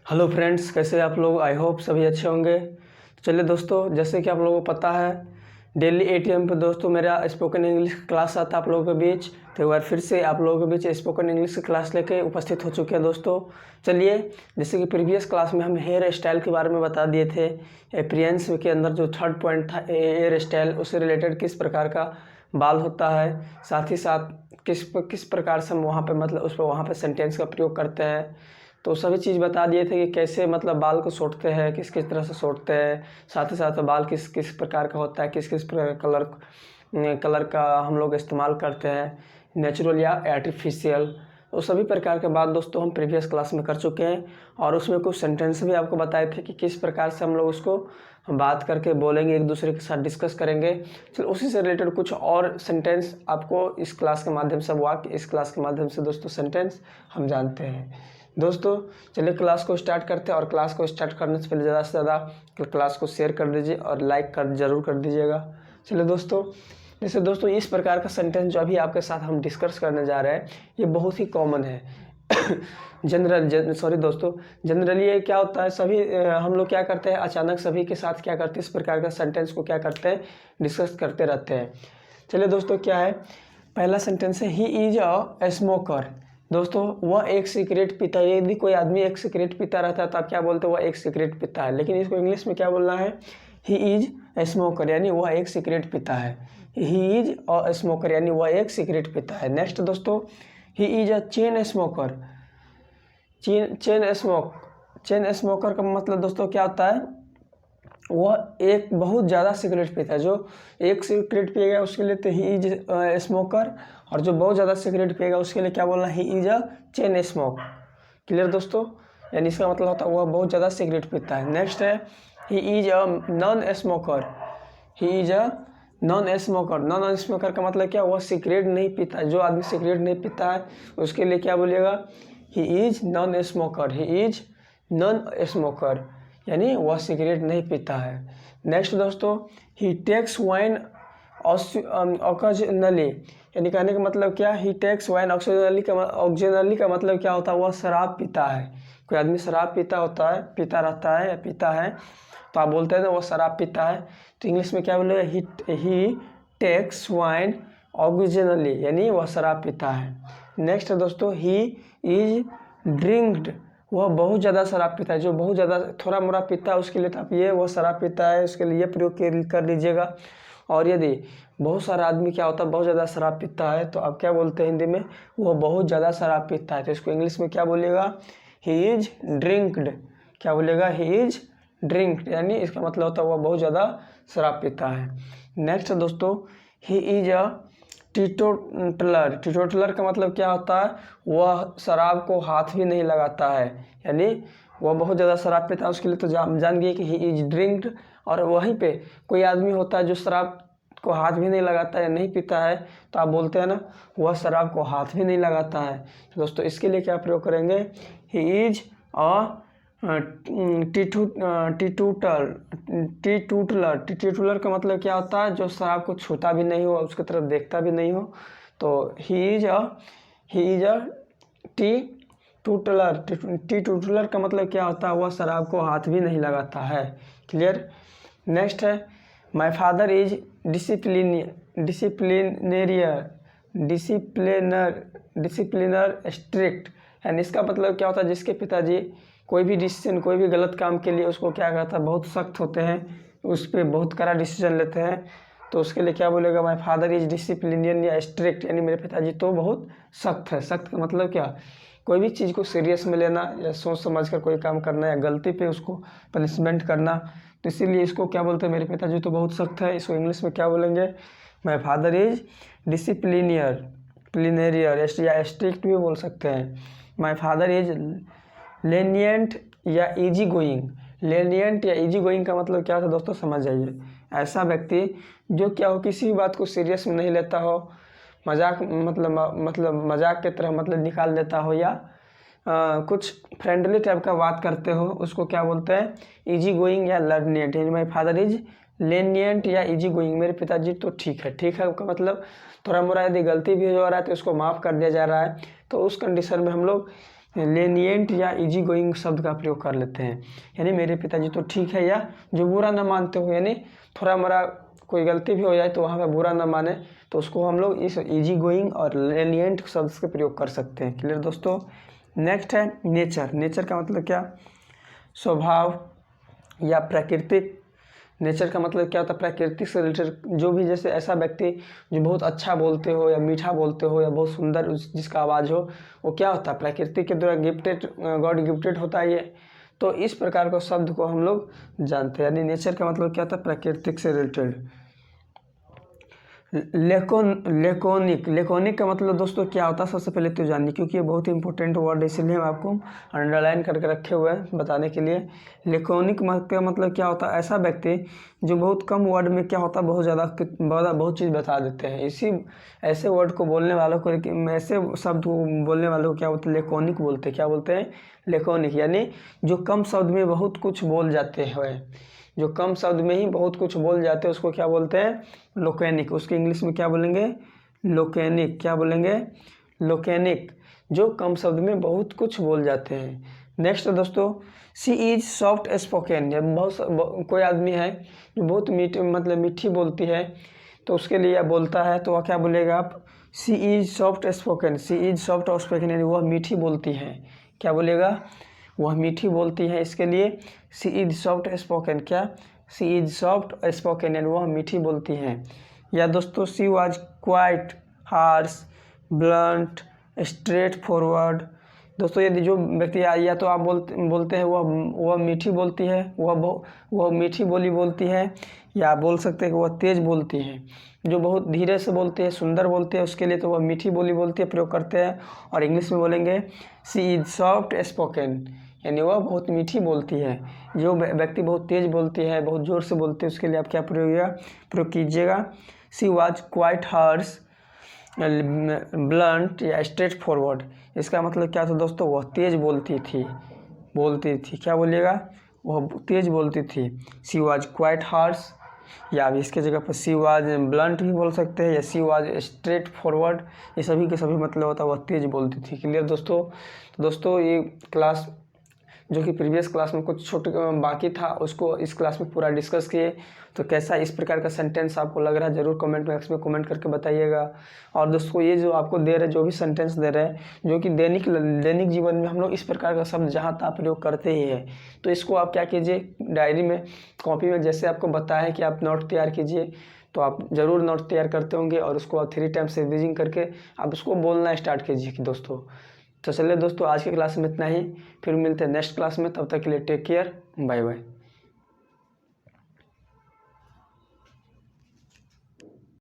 Hello friends, कैसे आप लोग? आई होप सभी अच्छे होंगे। चलिए दोस्तों, जैसे कि आप लोगों को पता है, डेली 8 AM पे दोस्तों मेरा स्पोकन इंग्लिश क्लास आता है आप लोगों के बीच। तो एक बार फिर से आप लोगों के बीच स्पोकन इंग्लिश की क्लास लेके उपस्थित हो चुके हैं दोस्तों। चलिए, जैसे कि प्रीवियस क्लास में हम हेयर स्टाइल के बारे में बता दिए थे। एप्रियंस के अंदर जो थर्ड पॉइंट था हेयर स्टाइल, उससे रिलेटेड किस प्रकार का बाल होता है, साथ ही साथ किस प्रकार से हम वहाँ पे मतलब उस पर वहाँ पे सेंटेंस का प्रयोग करते हैं। तो सभी चीज़ बता दिए थे कि कैसे मतलब बाल को सोटते हैं, किस किस तरह से सोटते हैं, साथ ही साथ बाल किस किस प्रकार का होता है, किस किस कलर का हम लोग इस्तेमाल करते हैं, नेचुरल या आर्टिफिशियल। तो सभी प्रकार के बात दोस्तों हम प्रीवियस क्लास में कर चुके हैं, और उसमें कुछ सेंटेंस भी आपको बताए थे कि किस प्रकार से हम लोग उसको बात करके बोलेंगे, एक दूसरे के साथ डिस्कस करेंगे। चलो, उसी से रिलेटेड कुछ और सेंटेंस आपको इस क्लास के माध्यम से, वाक्य इस क्लास के माध्यम से दोस्तों सेंटेंस हम जानते हैं। दोस्तों चलिए क्लास को स्टार्ट करते हैं, और क्लास को स्टार्ट करने से पहले ज़्यादा से ज़्यादा क्लास को शेयर कर दीजिए और लाइक जरूर कर दीजिएगा। चलिए दोस्तों, जैसे दोस्तों इस प्रकार का सेंटेंस जो अभी आपके साथ हम डिस्कस करने जा रहे हैं, ये बहुत ही कॉमन है। जनरली ये क्या होता है, सभी हम लोग क्या करते हैं, अचानक सभी के साथ क्या करते हैं, इस प्रकार का सेंटेंस को क्या करते हैं, डिस्कस करते रहते हैं। चलिए दोस्तों, क्या है पहला सेंटेंस है, ही इज अ स्मोकर। दोस्तों वह एक सिगरेट पीता है। यदि कोई आदमी एक सिगरेट पीता रहता है तो आप क्या बोलते हैं, वह एक सिगरेट पीता है। लेकिन इसको इंग्लिश में क्या बोलना है, ही इज ए स्मोकर, यानी वह एक सिगरेट पीता है। ही इज अ स्मोकर यानी वह एक सिगरेट पीता है। नेक्स्ट दोस्तों, he is a chain smoker. Chain smoker का मतलब दोस्तों क्या होता है, वह एक बहुत ज़्यादा सिगरेट पीता है। जो एक सिगरेट पिएगा उसके लिए तो ही इज स्मोकर, और जो बहुत ज़्यादा सिगरेट पिएगा उसके लिए क्या बोलना, he is a chain smoke. Clear दोस्तों, यानी इसका मतलब होता है वह बहुत ज़्यादा सिगरेट पीता है। नेक्स्ट है, he is a non smoker. He is a non smoker. Non smoker का मतलब क्या, वह सिगरेट नहीं पीता है। जो आदमी सिगरेट नहीं पीता है उसके लिए क्या बोलिएगा, he is non smoker. He is non smoker यानी वह सिगरेट नहीं पीता है। नेक्स्ट दोस्तों, ही टेक्स वाइन ऑकेजनली, यानी कहने का मतलब क्या, ही टेक्स वाइन ऑक्सीजनली का मतलब क्या होता है, वह शराब पीता है। कोई आदमी शराब पीता रहता है या पीता है तो आप बोलते हैं ना वह शराब पीता है, तो इंग्लिश में क्या बोलेगा, ही टेक्स वाइन ऑक्सीजनली यानी वह शराब पीता है। नेक्स्ट है दोस्तों, ही इज ड्रिंक्ड, वह बहुत ज़्यादा शराब पीता है। जो बहुत ज़्यादा थोड़ा मोड़ा पीता है उसके लिए तो आप ये वह शराब पीता है उसके लिए प्रयोग कर लीजिएगा। और यदि बहुत सारा आदमी क्या होता है, बहुत ज़्यादा शराब पीता है, तो आप क्या बोलते हैं हिंदी में, वह बहुत ज़्यादा शराब पीता है। तो इसको इंग्लिश में क्या बोलिएगा, ही इज ड्रिंक्ड। क्या बोलेगा, ही इज ड्रिंक्ड यानी इसका मतलब होता है वह बहुत ज़्यादा शराब पीता है। नेक्स्ट दोस्तों, ही इज अ टीटोटलर। टीटोटलर का मतलब क्या होता है, वह शराब को हाथ भी नहीं लगाता है, यानी वह बहुत ज़्यादा शराब पीता है उसके लिए तो जान गए कि ही इज ड्रिंक्ड। और वहीं पे कोई आदमी होता है जो शराब को हाथ भी नहीं लगाता है या नहीं पीता है, तो आप बोलते हैं ना वह शराब को हाथ भी नहीं लगाता है। तो दोस्तों इसके लिए क्या प्रयोग करेंगे, ही इज अ टीटूटलर का मतलब क्या होता है, जो शराब को छूता भी नहीं हो, उसकी तरफ देखता भी नहीं हो। तो ही इज अ टीटूटलर का मतलब क्या होता है, वह शराब को हाथ भी नहीं लगाता है। क्लियर। नेक्स्ट है, माय फादर इज डिसिप्लिनर स्ट्रिक्ट, यानी इसका मतलब क्या होता है, जिसके पिताजी कोई भी डिसीजन, कोई भी गलत काम के लिए उसको क्या करता है, बहुत सख्त होते हैं, उस पर बहुत कड़ा डिसीजन लेते हैं। तो उसके लिए क्या बोलेगा, माय फादर इज डिसिप्लिनियन या स्ट्रिक्ट, यानी मेरे पिताजी तो बहुत सख्त है। सख्त का मतलब क्या, कोई भी चीज़ को सीरियस में लेना या सोच समझ कर कोई काम करना या गलती पे उसको पनिशमेंट करना। तो इसीलिए इसको क्या बोलते हैं, मेरे पिताजी तो बहुत सख्त है। इसको इंग्लिश में क्या बोलेंगे, माय फादर इज डिसिप्लिनियर या स्ट्रिक्ट भी बोल सकते हैं। माय फादर इज लेनियंट या इजी गोइंग। लेनियंट या इजी गोइंग का मतलब क्या था दोस्तों, समझ जाइए, ऐसा व्यक्ति जो क्या हो, किसी भी बात को सीरियस में नहीं लेता हो, मजाक मतलब मजाक की तरह मतलब निकाल देता हो, या कुछ फ्रेंडली टाइप का बात करते हो, उसको क्या बोलते हैं, इजी गोइंग या लेनियंट। माय फादर इज लेनियंट या इजी गोइंग, मेरे पिताजी तो ठीक है। ठीक है का मतलब थोड़ा मोड़ा यदि गलती भी हो रहा है तो उसको माफ़ कर दिया जा रहा है। तो उस कंडीशन में हम लोग लेनिएंट या इजी गोइंग शब्द का प्रयोग कर लेते हैं। यानी मेरे पिताजी तो ठीक है, या जो बुरा ना मानते हो, यानी थोड़ा मोरा कोई गलती भी हो जाए तो वहाँ पे बुरा ना माने, तो उसको हम लोग इस इजी गोइंग और लेनिएंट शब्द के प्रयोग कर सकते हैं। क्लियर दोस्तों। नेक्स्ट है नेचर। नेचर का मतलब क्या? स्वभाव या प्राकृतिक। नेचर का मतलब क्या होता है? प्राकृतिक से रिलेटेड जो भी, जैसे ऐसा व्यक्ति जो बहुत अच्छा बोलते हो या मीठा बोलते हो या बहुत सुंदर जिसका आवाज़ हो, वो क्या होता है? प्रकृति के द्वारा गिफ्टेड, गॉड गिफ्टेड होता है ये। तो इस प्रकार के शब्द को हम लोग जानते हैं। यानी नेचर का मतलब क्या होता है? प्राकृतिक से रिलेटेड। लेकोनिक। लेकोनिक का मतलब दोस्तों क्या होता है? सबसे पहले तो जानिए, क्योंकि ये बहुत ही इंपॉर्टेंट वर्ड है, इसलिए हम आपको अंडरलाइन करके रखे हुए हैं बताने के लिए। लेकोनिक का मतलब क्या होता है? ऐसा व्यक्ति जो बहुत कम वर्ड में क्या होता है? बहुत चीज़ बता देते हैं। इसी ऐसे वर्ड को बोलने वालों को, ऐसे शब्द को बोलने वालों को क्या बोलते हैं? लेकोनिक बोलते हैं। क्या बोलते हैं? लेकोनिक। यानी जो कम शब्द में बहुत कुछ बोल जाते हैं, जो कम शब्द में ही बहुत कुछ बोल जाते हैं, उसको क्या बोलते हैं? लोकेनिक। उसके इंग्लिश में क्या बोलेंगे? लोकेनिक। क्या बोलेंगे? लोकेनिक। जो कम शब्द में बहुत कुछ बोल जाते हैं। नेक्स्ट दोस्तों, सी इज सॉफ्ट स्पोकन। जब कोई आदमी है जो बहुत मीठी बोलती है, तो उसके लिए बोलता है, तो वह क्या बोलेगा आप? C is soft spoken. C is soft spoken यानी वह मीठी बोलती है। क्या बोलेगा? वह मीठी बोलती है। इसके लिए सी इज सॉफ्ट स्पोकन। क्या? सी इज सॉफ्ट स्पोकन यानी वह मीठी बोलती है। या दोस्तों, she was quite harsh blunt straight forward. दोस्तों, यदि जो व्यक्ति या तो आप बोलते हैं वह मीठी बोलती है, वह मीठी बोली बोलती है, या बोल सकते हैं कि वह तेज़ बोलती है। जो बहुत धीरे से बोलते हैं, सुंदर बोलते हैं, उसके लिए तो वह मीठी बोली बोलती है, प्रयोग करते हैं। और इंग्लिश में बोलेंगे सी इज सॉफ्ट स्पोकन यानी वह बहुत मीठी बोलती है। जो व्यक्ति बहुत तेज़ बोलती है, बहुत ज़ोर से बोलती है, उसके लिए आप क्या प्रयोग कीजिएगा? She was quite harsh blunt या स्ट्रेट फॉरवर्ड। इसका मतलब क्या था दोस्तों? वह तेज़ बोलती थी। क्या बोलिएगा? वह तेज़ बोलती थी। सी वाज क्वाइट हार्श, या अब इसके जगह पर सी वाज ब्लंट भी बोल सकते हैं, या सी वाज स्ट्रेट फॉरवर्ड। ये सभी के सभी मतलब होता है वह तेज़ बोलती थी। क्लियर दोस्तों। तो दोस्तों, ये क्लास जो कि प्रीवियस क्लास में कुछ छोटे बाकी था, उसको इस क्लास में पूरा डिस्कस किए। तो कैसा इस प्रकार का सेंटेंस आपको लग रहा है, ज़रूर कमेंट बॉक्स में कमेंट करके बताइएगा। और दोस्तों, ये जो आपको दे रहे, जो भी सेंटेंस दे रहे हैं, जो कि दैनिक जीवन में हम लोग इस प्रकार का शब्द जहाँ तहाँ प्रयोग करते ही है, तो इसको आप क्या कीजिए? डायरी में, कॉपी में, जैसे आपको बताया कि आप नोट तैयार कीजिए, तो आप ज़रूर नोट तैयार करते होंगे, और उसको आप 3 टाइम्स रिवीजिंग करके आप उसको बोलना स्टार्ट कीजिए दोस्तों। तो चलिए दोस्तों, आज की क्लास में इतना ही। फिर मिलते हैं नेक्स्ट क्लास में। तब तक के लिए टेक केयर, बाय बाय।